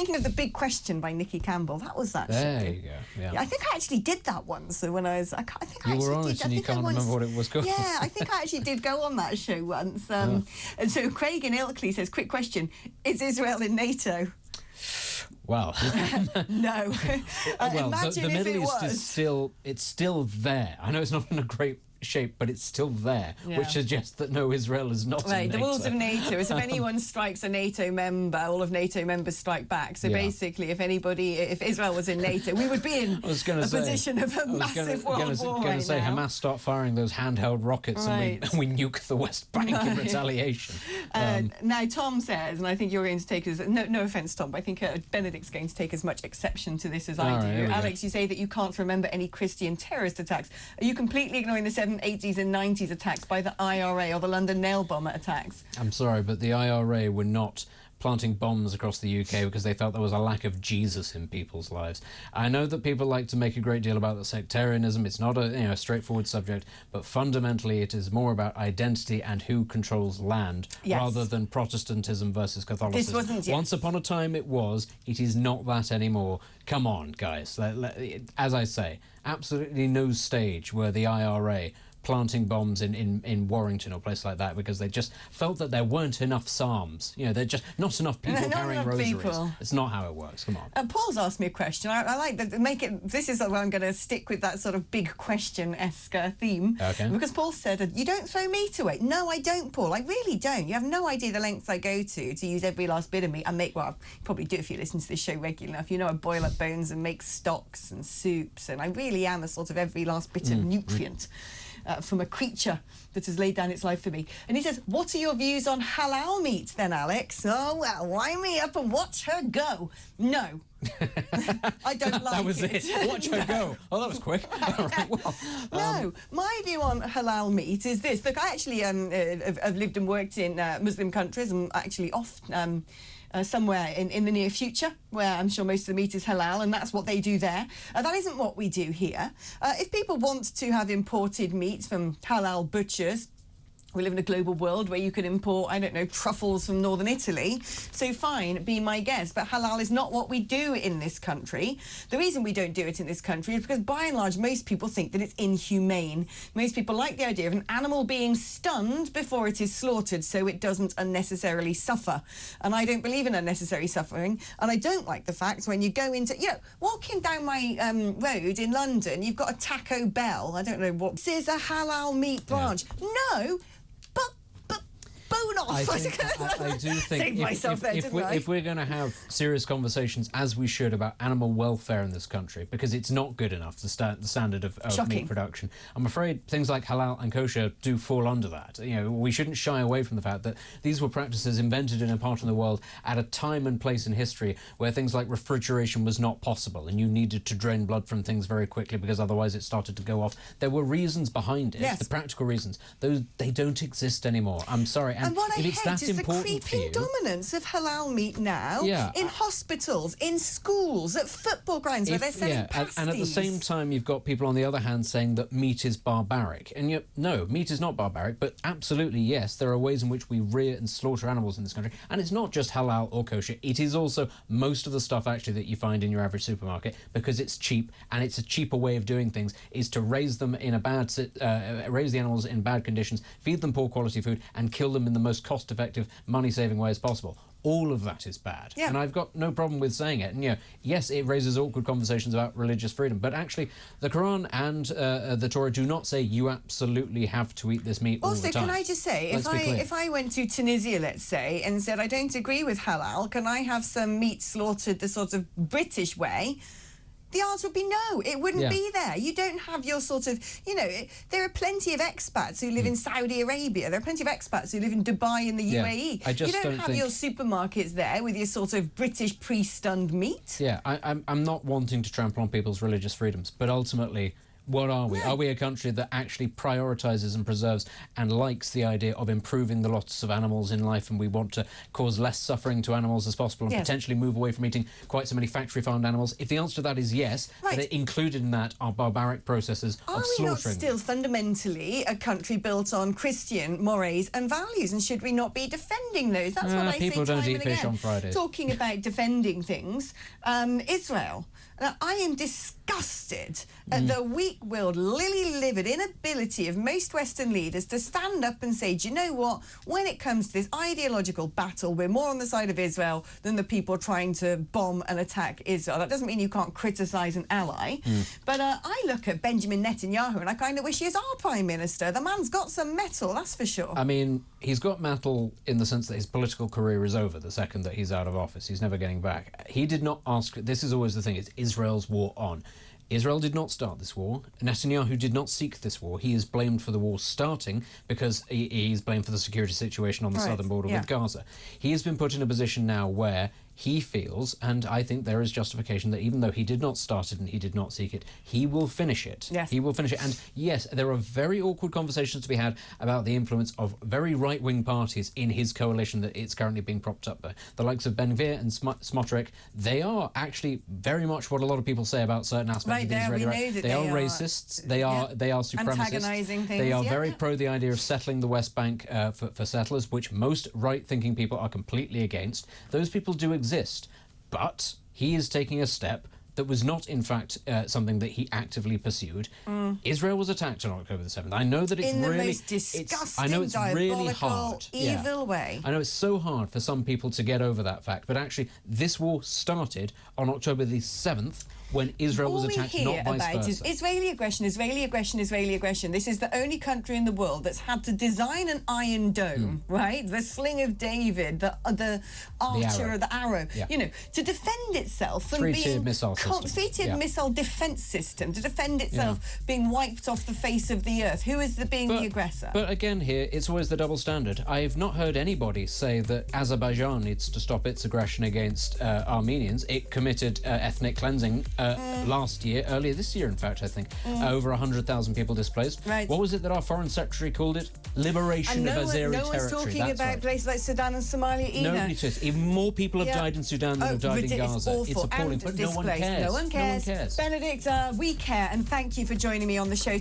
thinking of The Big Question by Nicky Campbell. That was that show. There you go. Yeah. I think I actually did that once. So when I was, you were honest and you can't remember what it was called. Yeah, I think I actually did go on that show once. And so Craig in Ilkley says, quick question, is Israel in NATO? Well, no. Imagine the if Middle it East was. it's still there. I know it's not in a great shape, but it's still there, which suggests that no, Israel is not in NATO. The rules of NATO is if anyone strikes a NATO member, all of NATO members strike back. So basically, if Israel was in NATO, we would be in a position of a massive world war. Going to say, Hamas start firing those handheld rockets and we nuke the West Bank in retaliation. Now, Tom says, and I think you're going to take no offence, Tom, but I think Benedict's going to take as much exception to this as I do. Alex, you say that you can't remember any Christian terrorist attacks. Are you completely ignoring the 80s and 90s attacks by the IRA or the London nail bomber attacks? I'm sorry, but the IRA were not planting bombs across the UK because they felt there was a lack of Jesus in people's lives. I know that people like to make a great deal about the sectarianism. It's not a straightforward subject, but fundamentally it is more about identity and who controls land rather than Protestantism versus Catholicism. This wasn't, Once upon a time it was. It is not that anymore. Come on, guys. As I say, absolutely no stage where the IRA planting bombs in Warrington or a place like that because they just felt that there weren't enough psalms. They're just not enough people carrying rosaries. It's not how it works. Come on. Paul's asked me a question. I like that. This is where I'm going to stick with that sort of big question-esque theme. Okay. Because Paul said, you don't throw meat away. No, I don't, Paul. I really don't. You have no idea the lengths I go to use every last bit of meat. I probably do if you listen to this show regularly enough. I boil up bones and make stocks and soups, and I really am a sort of every last bit of nutrient. From a creature that has laid down its life for me. And he says, what are your views on halal meat then, Alex? Oh, well, wind me up and watch her go. No. I don't like it. That was it. Watch her go. Oh, that was quick. All right, well, no, my view on halal meat is this. Look, I actually have lived and worked in Muslim countries and actually off somewhere in the near future where I'm sure most of the meat is halal, and that's what they do there. That isn't what we do here. If people want to have imported meat from halal butchers, we live in a global world where you can import, I don't know, truffles from northern Italy. So fine, be my guest. But halal is not what we do in this country. The reason we don't do it in this country is because, by and large, most people think that it's inhumane. Most people like the idea of an animal being stunned before it is slaughtered so it doesn't unnecessarily suffer. And I don't believe in unnecessary suffering. And I don't like the fact when you go into, walking down my road in London, you've got a Taco Bell. I don't know what. This is a halal meat branch. No. Off. I do think if we're going to have serious conversations, as we should, about animal welfare in this country, because it's not good enough, the standard of meat production, I'm afraid things like halal and kosher do fall under that. We shouldn't shy away from the fact that these were practices invented in a part of the world at a time and place in history where things like refrigeration was not possible and you needed to drain blood from things very quickly because otherwise it started to go off. There were reasons behind it, the practical reasons. They don't exist anymore. I'm sorry. And what I hate is the creeping dominance of halal meat now in hospitals, in schools, at football grounds where they're selling pasties. And at the same time, you've got people on the other hand saying that meat is barbaric. And yet, no, meat is not barbaric, but absolutely, yes, there are ways in which we rear and slaughter animals in this country. And it's not just halal or kosher. It is also most of the stuff, actually, that you find in your average supermarket, because it's cheap, and it's a cheaper way of doing things, is to raise them in raise the animals in bad conditions, feed them poor quality food, and kill them in the most cost-effective, money-saving way as possible. All of that is bad. Yeah. And I've got no problem with saying it. And, yes, it raises awkward conversations about religious freedom, but actually the Quran and the Torah do not say you absolutely have to eat this meat all the time. Also, can I just say, if I went to Tunisia, let's say, and said, I don't agree with halal, can I have some meat slaughtered the sort of British way? The answer would be no, it wouldn't be there. You don't have your sort of, there are plenty of expats who live in Saudi Arabia. There are plenty of expats who live in Dubai and the UAE. You don't have your supermarkets there with your sort of British pre-stunned meat. Yeah, I'm not wanting to trample on people's religious freedoms, but ultimately What are we? No. Are we a country that actually prioritises and preserves and likes the idea of improving the lots of animals in life, and we want to cause less suffering to animals as possible and Yes. potentially move away from eating quite so many factory farmed animals? If the answer to that is yes, Right. then included in that are barbaric processes Are of we not slaughtering. still fundamentally a country built on Christian mores and values, and should we not be defending those? That's what I people say don't time eat and fish again. on Fridays. Talking about defending things, Israel. Now, I am disgusted at the weak-willed, lily-livered inability of most Western leaders to stand up and say, do you know what, when it comes to this ideological battle, we're more on the side of Israel than the people trying to bomb and attack Israel. That doesn't mean you can't criticise an ally. But I look at Benjamin Netanyahu and I kind of wish he was our Prime Minister. The man's got some mettle, that's for sure. I mean, he's got mettle in the sense that his political career is over the second that he's out of office. He's never getting back. He did not ask... This is always the thing. It's Israel's war on. Israel did not start this war. Netanyahu did not seek this war. He is blamed for the war starting because he's blamed for the security situation on the southern border with Gaza. He has been put in a position now where he feels, and I think there is justification, that even though he did not start it and he did not seek it, he will finish it. Yes. He will finish it. And yes, there are very awkward conversations to be had about the influence of very right-wing parties in his coalition that it's currently being propped up by. The likes of Ben Gvir and Smotrich, they are actually very much what a lot of people say about certain aspects of the Israeli right. They are racists. They are supremacists. Antagonising things. They are very pro the idea of settling the West Bank for settlers, which most right-thinking people are completely against. Those people do exist, but he is taking a step that was not, in fact, something that he actively pursued. Israel was attacked on October the 7th. I know that it's in the really... most disgusting, I know it's really diabolical, hard. evil way. I know it's so hard for some people to get over that fact, but actually this war started on October the 7th when Israel was attacked, not vice versa. Is Israeli aggression, Israeli aggression, Israeli aggression. This is the only country in the world that's had to design an Iron Dome, right? The Sling of David, the Archer, the Arrow. Yeah. You know, to defend itself from Three-tiered being missile system. three-tiered missile defence system, to defend itself being wiped off the face of the earth. Who is the aggressor? But again, here it's always the double standard. I've not heard anybody say that Azerbaijan needs to stop its aggression against Armenians. It committed ethnic cleansing earlier this year, in fact, I think. Over 100,000 people displaced. Right. What was it that our foreign secretary called it? Liberation of Azeri territory. No one's talking about places like Sudan and Somalia either. Nobody says. Even more people have died in Sudan than have died in Gaza. It's appalling, but no one cares. No one cares. Benedict, we care, and thank you for joining me on the show.